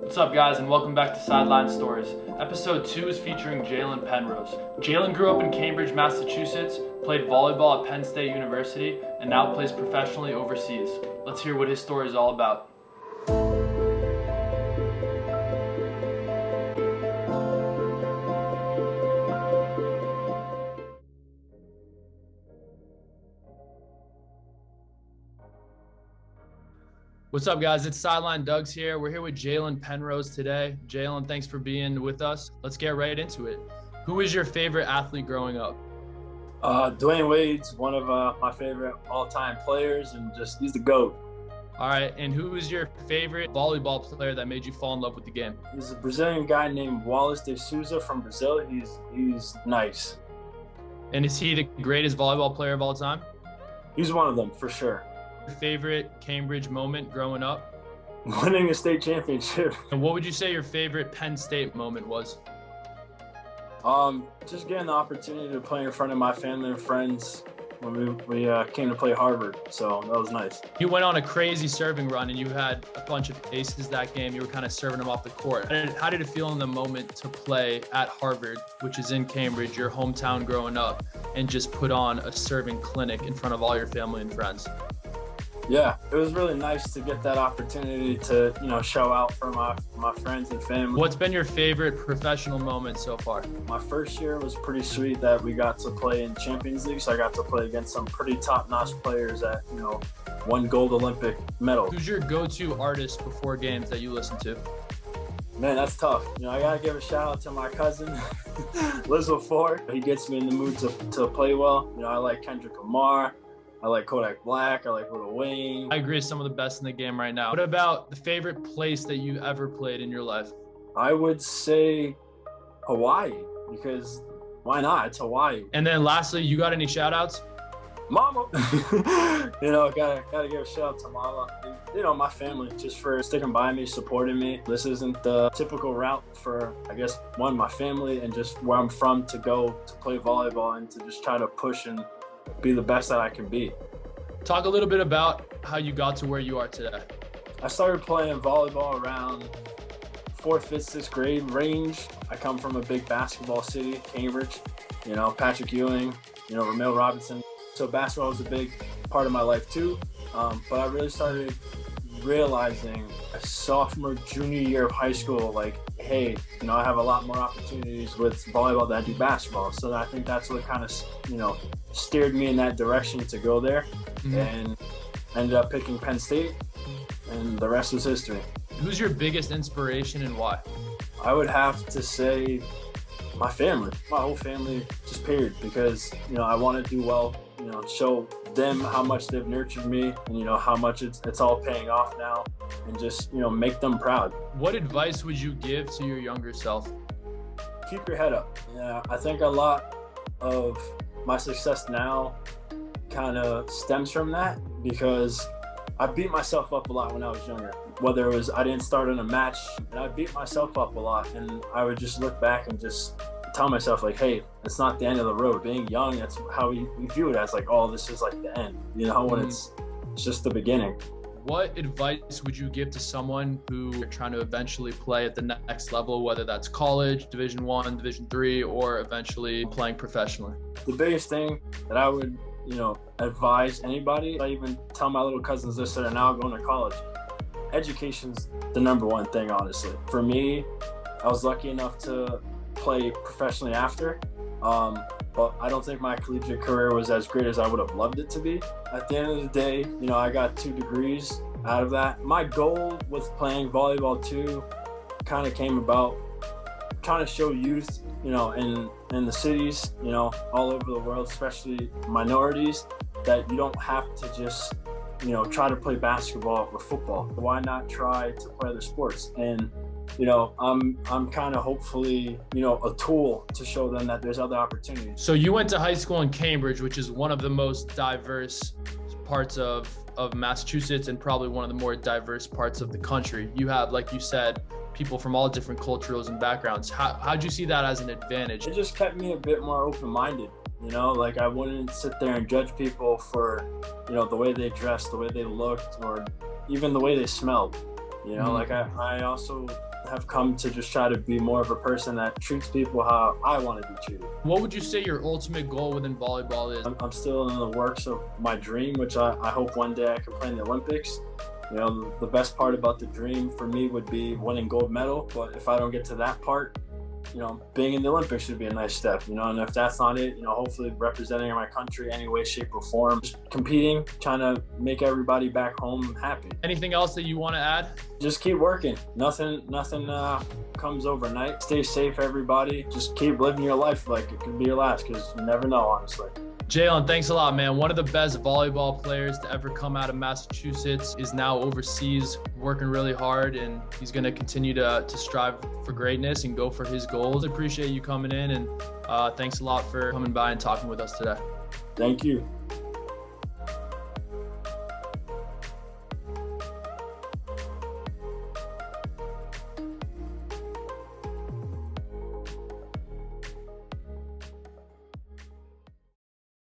What's up, guys, and welcome back to Sideline Stories. Episode 2 is featuring Jalen Penrose. Jalen grew up in Cambridge, Massachusetts, played volleyball at Penn State University, and now plays professionally overseas. Let's hear what his story is all about. What's up, guys? It's Sideline Doug's here. We're here with Jalen Penrose today. Jalen, thanks for being with us. Let's get right into it. Who is your favorite athlete growing up? Dwayne Wade's one of my favorite all-time players, and just he's the GOAT. All right, and who is your favorite volleyball player that made you fall in love with the game? He's a Brazilian guy named Wallace de Souza from Brazil. He's nice. And is he the greatest volleyball player of all time? He's one of them for sure. Your favorite Cambridge moment growing up? Winning a state championship. And what would you say your favorite Penn State moment was? Just getting the opportunity to play in front of my family and friends when we came to play Harvard, so that was nice. You went on a crazy serving run and you had a bunch of aces that game. You were kind of serving them off the court. How did it feel in the moment to play at Harvard, which is in Cambridge, your hometown growing up, and just put on a serving clinic in front of all your family and friends? Yeah, it was really nice to get that opportunity to, show out for my friends and family. What's been your favorite professional moment so far? My first year was pretty sweet that we got to play in Champions League, so I got to play against some pretty top-notch players that, won gold Olympic medal. Who's your go-to artist before games that you listen to? Man, that's tough. I gotta give a shout out to my cousin, Liz Ford. He gets me in the mood to play well. I like Kendrick Lamar. I like Kodak Black. I like Lil Wayne. I agree, some of the best in the game right now. What about the favorite place that you ever played in your life? I would say Hawaii, because why not? It's Hawaii. And then lastly, you got any shout outs? Mama. Gotta give a shout out to Mama. And, my family, just for sticking by me, supporting me. This isn't the typical route for, my family and just where I'm from to go to play volleyball and to just try to push and be the best that I can be. Talk a little bit about how you got to where you are today. I started playing volleyball around 4th, 5th, 6th grade range. I come from a big basketball city, Cambridge. Patrick Ewing, Ramil Robinson. So basketball was a big part of my life too. But I really started realizing a sophomore, junior year of high school, hey, I have a lot more opportunities with volleyball than I do basketball. So I think that's what kind of, steered me in that direction to go there. Mm-hmm. And ended up picking Penn State, and the rest was history. Who's your biggest inspiration and why? I would have to say my family, my whole family, just period, because, I want to do well, show them how much they've nurtured me and, how much it's all paying off now, and just, make them proud. What advice would you give to your younger self? Keep your head up. Yeah, I think a lot of my success now kind of stems from that, because I beat myself up a lot when I was younger. Whether it was I didn't start in a match, and I beat myself up a lot, and I would just look back and just tell myself, hey, it's not the end of the road. Being young, that's how we view it, as this is the end, when it's just the beginning. What advice would you give to someone who is trying to eventually play at the next level, whether that's college, Division I, Division III, or eventually playing professionally? The biggest thing that I would, advise anybody, I even tell my little cousins this that are now going to college, education's the number one thing, honestly. For me, I was lucky enough to play professionally after, but I don't think my collegiate career was as great as I would have loved it to be. At the end of the day, I got 2 degrees out of that. My goal with playing volleyball too kind of came about trying to show youth, in the cities, all over the world, especially minorities, that you don't have to just, try to play basketball or football. Why not try to play other sports? And I'm kind of hopefully, a tool to show them that there's other opportunities. So you went to high school in Cambridge, which is one of the most diverse parts of Massachusetts, and probably one of the more diverse parts of the country. You have, like you said, people from all different cultures and backgrounds. How'd you see that as an advantage? It just kept me a bit more open-minded. I wouldn't sit there and judge people for, the way they dressed, the way they looked, or even the way they smelled. You know, like I also have come to just try to be more of a person that treats people how I want to be treated. What would you say your ultimate goal within volleyball is? I'm still in the works of my dream, which I hope one day I can play in the Olympics. You know, the best part about the dream for me would be winning gold medal. But if I don't get to that part, you know, being in the Olympics would be a nice step, you know, and if that's not it, you know, hopefully representing my country any way, shape, or form, just competing, trying to make everybody back home happy. Anything else that you want to add? Just keep working. Nothing comes overnight. Stay safe, everybody. Just keep living your life like it could be your last, because you never know, honestly. Jalen, thanks a lot, man. One of the best volleyball players to ever come out of Massachusetts is now overseas working really hard, and he's going to continue to strive for greatness and go for his goals. I appreciate you coming in, and thanks a lot for coming by and talking with us today. Thank you.